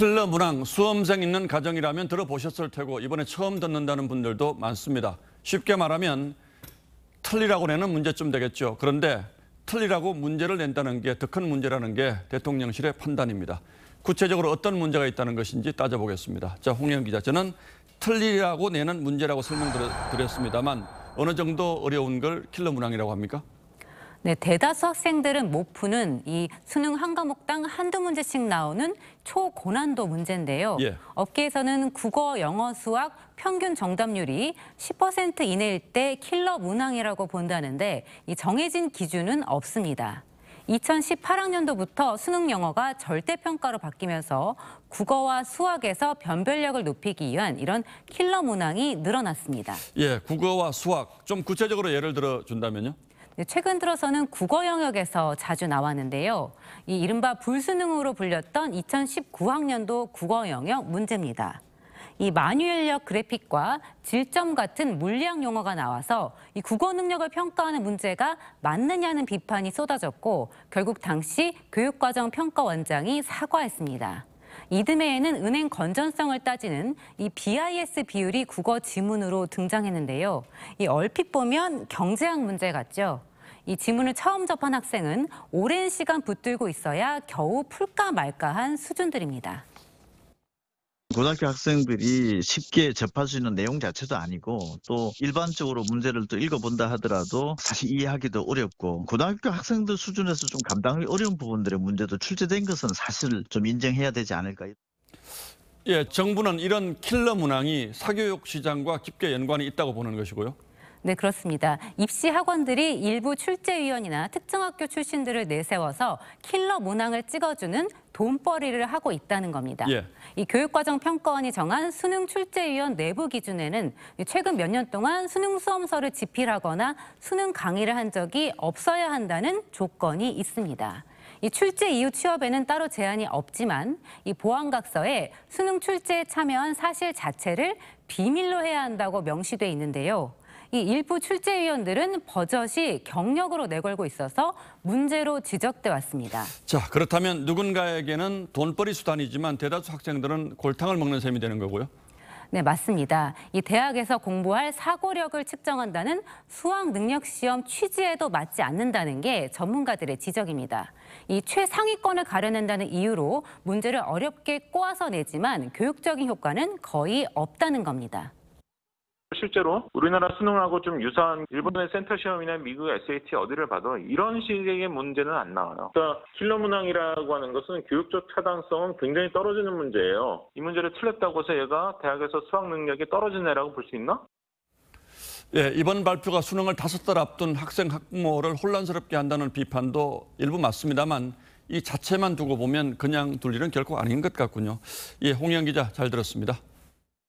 킬러 문항, 수험생 있는 가정이라면 들어보셨을 테고 이번에 처음 듣는다는 분들도 많습니다. 쉽게 말하면 틀리라고 내는 문제쯤 되겠죠. 그런데 틀리라고 문제를 낸다는 게 더 큰 문제라는 게 대통령실의 판단입니다. 구체적으로 어떤 문제가 있다는 것인지 따져보겠습니다. 자, 홍영 기자, 저는 틀리라고 내는 문제라고 설명드렸습니다만 어느 정도 어려운 걸 킬러 문항이라고 합니까? 네, 대다수 학생들은 못 푸는 이 수능 한 과목당 한두 문제씩 나오는 초고난도 문제인데요. 예. 업계에서는 국어, 영어, 수학 평균 정답률이 10% 이내일 때 킬러 문항이라고 본다는데 이 정해진 기준은 없습니다. 2018학년도부터 수능 영어가 절대평가로 바뀌면서 국어와 수학에서 변별력을 높이기 위한 이런 킬러 문항이 늘어났습니다. 예, 국어와 수학 좀 구체적으로 예를 들어 준다면요? 최근 들어서는 국어 영역에서 자주 나왔는데요. 이 이른바 불수능으로 불렸던 2019학년도 국어 영역 문제입니다. 이 마뉴얼력 그래픽과 질점 같은 물리학 용어가 나와서 이 국어 능력을 평가하는 문제가 맞느냐는 비판이 쏟아졌고 결국 당시 교육과정평가원장이 사과했습니다. 이듬해에는 은행 건전성을 따지는 이 BIS 비율이 국어 지문으로 등장했는데요. 이 얼핏 보면 경제학 문제 같죠. 이 지문을 처음 접한 학생은 오랜 시간 붙들고 있어야 겨우 풀까 말까 한 수준들입니다. 고등학교 학생들이 쉽게 접할 수 있는 내용 자체도 아니고 또 일반적으로 문제를 또 읽어본다 하더라도 사실 이해하기도 어렵고 고등학교 학생들 수준에서 좀 감당하기 어려운 부분들의 문제도 출제된 것은 사실 좀 인정해야 되지 않을까. 예, 정부는 이런 킬러 문항이 사교육 시장과 깊게 연관이 있다고 보는 것이고요. 네, 그렇습니다. 입시 학원들이 일부 출제위원이나 특정 학교 출신들을 내세워서 킬러 문항을 찍어주는 돈벌이를 하고 있다는 겁니다. 예. 이 교육과정평가원이 정한 수능 출제위원 내부 기준에는 최근 몇 년 동안 수능 수험서를 집필하거나 수능 강의를 한 적이 없어야 한다는 조건이 있습니다. 이 출제 이후 취업에는 따로 제한이 없지만 이 보안각서에 수능 출제에 참여한 사실 자체를 비밀로 해야 한다고 명시돼 있는데요. 이 일부 출제위원들은 버젓이 경력으로 내걸고 있어서 문제로 지적돼 왔습니다. 자, 그렇다면 누군가에게는 돈벌이 수단이지만 대다수 학생들은 골탕을 먹는 셈이 되는 거고요. 네, 맞습니다. 이 대학에서 공부할 사고력을 측정한다는 수학능력시험 취지에도 맞지 않는다는 게 전문가들의 지적입니다. 이 최상위권을 가려낸다는 이유로 문제를 어렵게 꼬아서 내지만 교육적인 효과는 거의 없다는 겁니다. 실제로 우리나라 수능하고 좀 유사한 일본의 센터 시험이나 미국 SAT 어디를 봐도 이런 식의 문제는 안 나와요. 그러니까 킬러 문항이라고 하는 것은 교육적 타당성은 굉장히 떨어지는 문제예요. 이 문제를 틀렸다고 해서 얘가 대학에서 수학 능력이 떨어진 애라고 볼 수 있나? 예, 이번 발표가 수능을 5달 앞둔 학생 학부모를 혼란스럽게 한다는 비판도 일부 맞습니다만 이 자체만 두고 보면 그냥 둘 일은 결코 아닌 것 같군요. 예, 홍영 기자 잘 들었습니다.